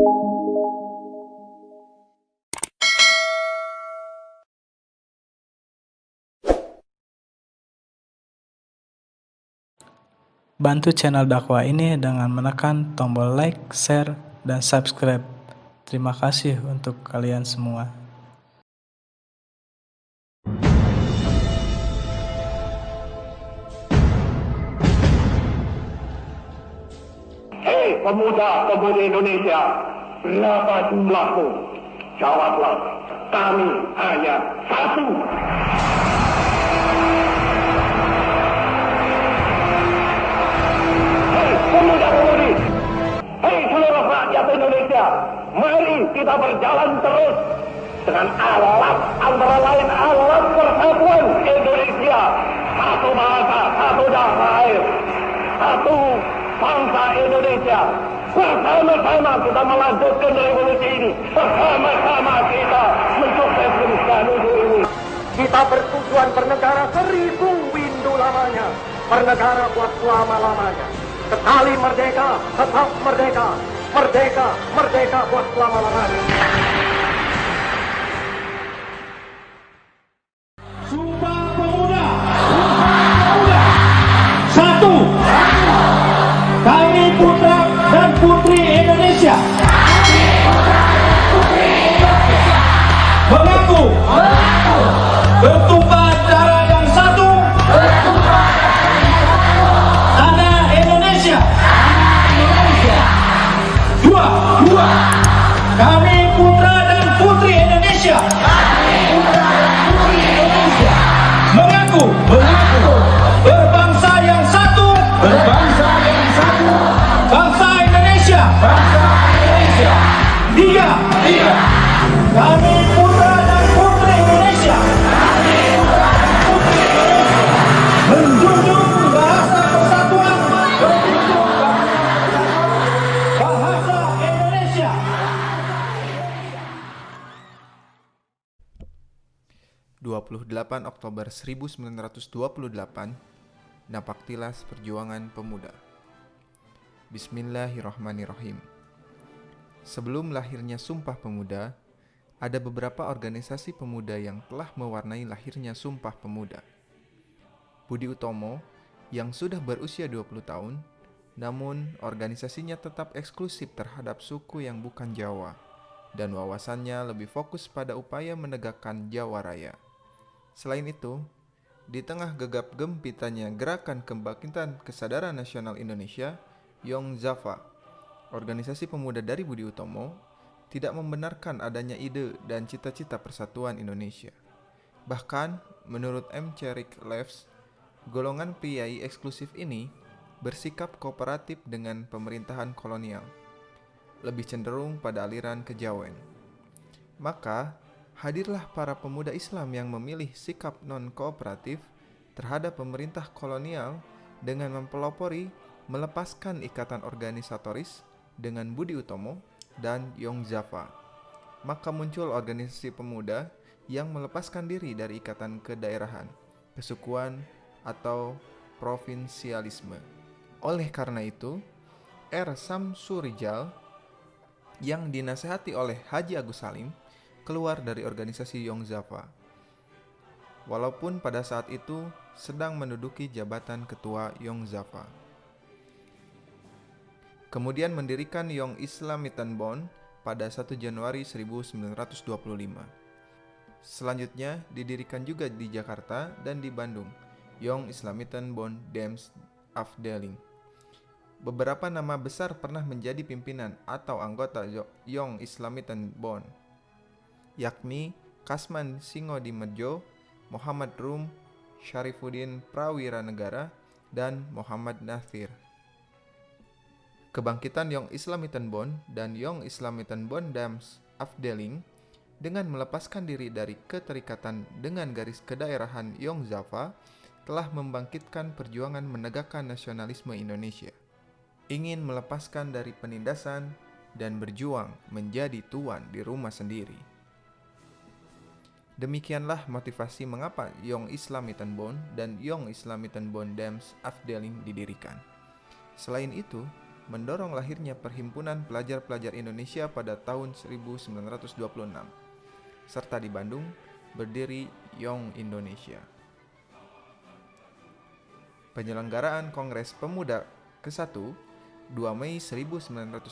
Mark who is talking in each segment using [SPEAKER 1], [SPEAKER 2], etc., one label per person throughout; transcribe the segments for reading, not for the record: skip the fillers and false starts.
[SPEAKER 1] Bantu channel dakwah ini dengan menekan tombol like, share, dan subscribe. Terima kasih untuk kalian semua.
[SPEAKER 2] Hei pemuda-pemudi Indonesia, berapa jumlahmu? Jawablah, kami hanya satu. Hei pemuda-pemudi, hei seluruh rakyat Indonesia, mari kita berjalan terus dengan alat, antara lain alat persatuan Indonesia. Satu bahasa, satu darah air, satu bangsa Indonesia. Bersama-sama kita melanjutkan revolusi ini. Bersama-sama kita mensukseskan ini. Kita bertujuan bernegara 1000 windu lamanya. Bernegara buat selama-lamanya. Sekali merdeka, tetap merdeka. Merdeka, merdeka buat selama-lamanya.
[SPEAKER 3] Sumpah Pemuda. Satu. Kami putra dan putri Indonesia. Mengaku bertumpah darah yang satu. Tanah Indonesia. Dua. Kami putra dan putri Indonesia. Mengaku berbangsa yang satu. Bangsa Indonesia. Tiga. Kami putra dan putri Indonesia. Menjunjung bahasa persatuan. Bahasa Indonesia.
[SPEAKER 4] (28 Oktober 1928) Napaktilas Perjuangan Pemuda. Bismillahirrahmanirrahim. Sebelum lahirnya Sumpah Pemuda, ada beberapa organisasi pemuda yang telah mewarnai lahirnya Sumpah Pemuda. Budi Utomo yang sudah berusia 20 tahun, namun organisasinya tetap eksklusif terhadap suku yang bukan Jawa, dan wawasannya lebih fokus pada upaya menegakkan Jawa Raya. Selain itu, di tengah gegap gempitannya Gerakan Kebangkitan Kesadaran Nasional Indonesia, Young Zafa, organisasi pemuda dari Budi Utomo, tidak membenarkan adanya ide dan cita-cita persatuan Indonesia. Bahkan, menurut M. Cherik Leves, golongan priai eksklusif ini bersikap kooperatif dengan pemerintahan kolonial, lebih cenderung pada aliran kejawen. Maka, hadirlah para pemuda Islam yang memilih sikap non-kooperatif terhadap pemerintah kolonial dengan mempelopori melepaskan ikatan organisatoris dengan Budi Utomo dan Young Zafa. Maka muncul organisasi pemuda yang melepaskan diri dari ikatan kedaerahan, kesukuan, atau provinsialisme. Oleh karena itu, R. Samsurijal yang dinasehati oleh Haji Agus Salim keluar dari organisasi Young Zafa, walaupun pada saat itu sedang menduduki jabatan ketua Young Zafa. Kemudian mendirikan Young Islamitan pada 1 Januari 1925. Selanjutnya didirikan juga di Jakarta dan di Bandung, Young Islamitan Dems Afdeling. Beberapa nama besar pernah menjadi pimpinan atau anggota Young Islamitan, yakni Kasman Singodimedjo, Muhammad Rum, Syarifuddin Prawiranegara, dan Muhammad Nathir. Kebangkitan Young Islamitan dan Young Islamitan Dems Afdeling dengan melepaskan diri dari keterikatan dengan garis kedaerahan Young Zafa telah membangkitkan perjuangan menegakkan nasionalisme Indonesia. Ingin melepaskan dari penindasan dan berjuang menjadi tuan di rumah sendiri. Demikianlah motivasi mengapa Young Islamitan dan Young Islamitan Dems Afdeling didirikan. Selain itu, mendorong lahirnya Perhimpunan Pelajar-Pelajar Indonesia pada tahun 1926, serta di Bandung berdiri Young Indonesia. Penyelenggaraan Kongres Pemuda ke-1 2 Mei 1926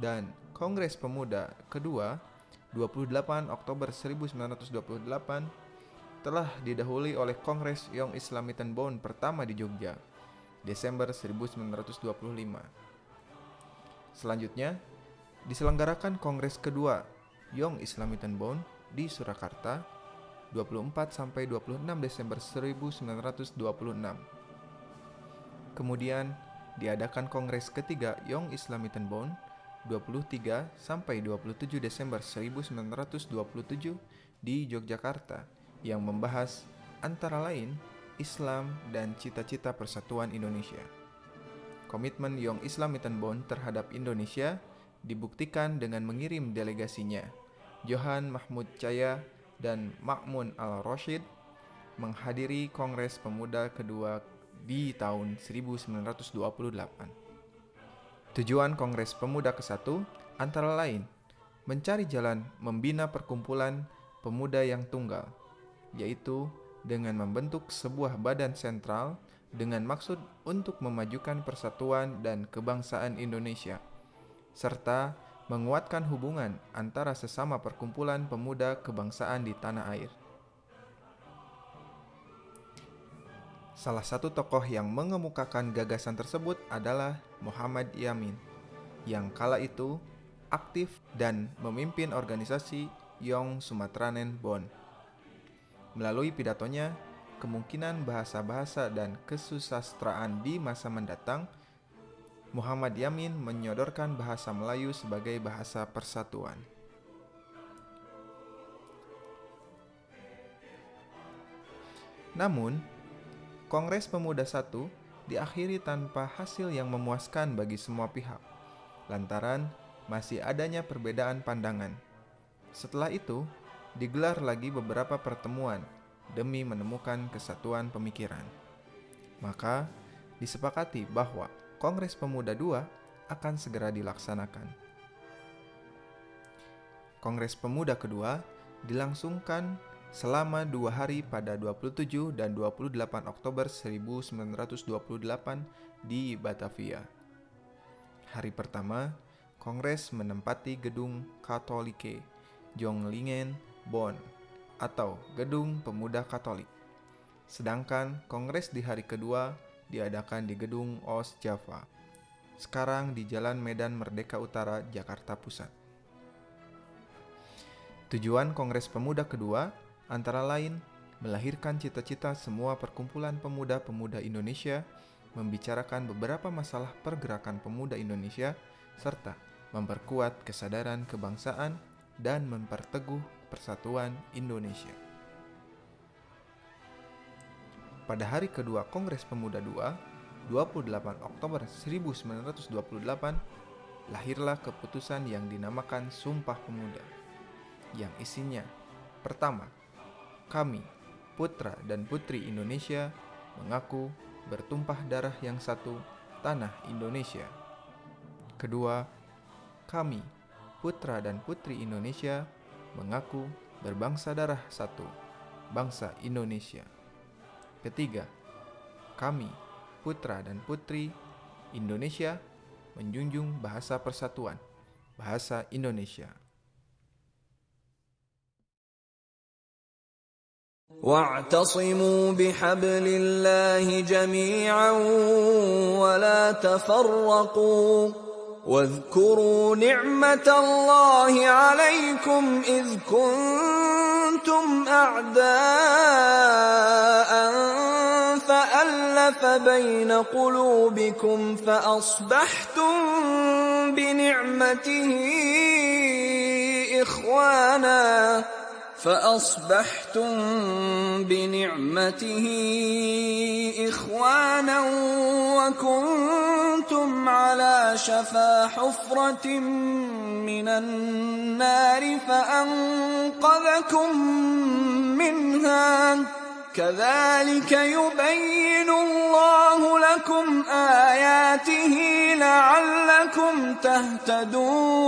[SPEAKER 4] dan Kongres Pemuda ke-2 28 Oktober 1928 telah didahului oleh Kongres Young Islamistan pertama di Jogja, Desember 1925. Selanjutnya, diselenggarakan Kongres kedua Young Islamistan di Surakarta, 24 sampai 26 Desember 1926. Kemudian, diadakan Kongres ketiga Young Islamistan 23 sampai 27 Desember 1927 di Yogyakarta yang membahas antara lain Islam dan cita-cita persatuan Indonesia. Komitmen Young Islamistan terhadap Indonesia dibuktikan dengan mengirim delegasinya, Johan Mahmud Chaya dan Ma'mun al-Rashid, menghadiri Kongres Pemuda kedua di tahun 1928. Tujuan Kongres Pemuda ke-1 antara lain mencari jalan membina perkumpulan pemuda yang tunggal, yaitu dengan membentuk sebuah badan sentral dengan maksud untuk memajukan persatuan dan kebangsaan Indonesia, serta menguatkan hubungan antara sesama perkumpulan pemuda kebangsaan di tanah air. Salah satu tokoh yang mengemukakan gagasan tersebut adalah Muhammad Yamin, yang kala itu aktif dan memimpin organisasi Young Sumatranen Bond. Melalui pidatonya, kemungkinan bahasa-bahasa dan kesusastraan di masa mendatang, Muhammad Yamin menyodorkan bahasa Melayu sebagai bahasa persatuan. Namun, Kongres Pemuda I diakhiri tanpa hasil yang memuaskan bagi semua pihak, lantaran masih adanya perbedaan pandangan. Setelah itu, digelar lagi beberapa pertemuan demi menemukan kesatuan pemikiran. Maka, disepakati bahwa Kongres Pemuda II akan segera dilaksanakan. Kongres Pemuda kedua dilangsungkan selama 2 hari pada 27 dan 28 Oktober 1928 di Batavia. Hari pertama, Kongres menempati Gedung Katholike Jonglingen Bonn atau Gedung Pemuda Katolik. Sedangkan Kongres di hari kedua diadakan di Gedung Oost Java, sekarang di Jalan Medan Merdeka Utara, Jakarta Pusat. Tujuan Kongres Pemuda kedua antara lain melahirkan cita-cita semua perkumpulan pemuda-pemuda Indonesia, membicarakan beberapa masalah pergerakan pemuda Indonesia, serta memperkuat kesadaran kebangsaan dan memperteguh persatuan Indonesia. Pada hari kedua Kongres Pemuda II, 28 Oktober 1928, lahirlah keputusan yang dinamakan Sumpah Pemuda, yang isinya: pertama, kami, putra dan putri Indonesia, mengaku bertumpah darah yang satu, tanah Indonesia. Kedua, kami, putra dan putri Indonesia, mengaku berbangsa darah satu, bangsa Indonesia. Ketiga, kami, putra dan putri Indonesia, menjunjung bahasa persatuan, bahasa Indonesia.
[SPEAKER 5] واعتصموا بحبل الله جميعا ولا تفرقوا واذكروا نعمة الله عليكم إذ كنتم أعداء فألف بين قلوبكم فأصبحتم بنعمته إخوانا وكنتم على شفا حفرة من النار فأنقذكم منها كذلك يبين الله لكم آياته لعلكم تهتدون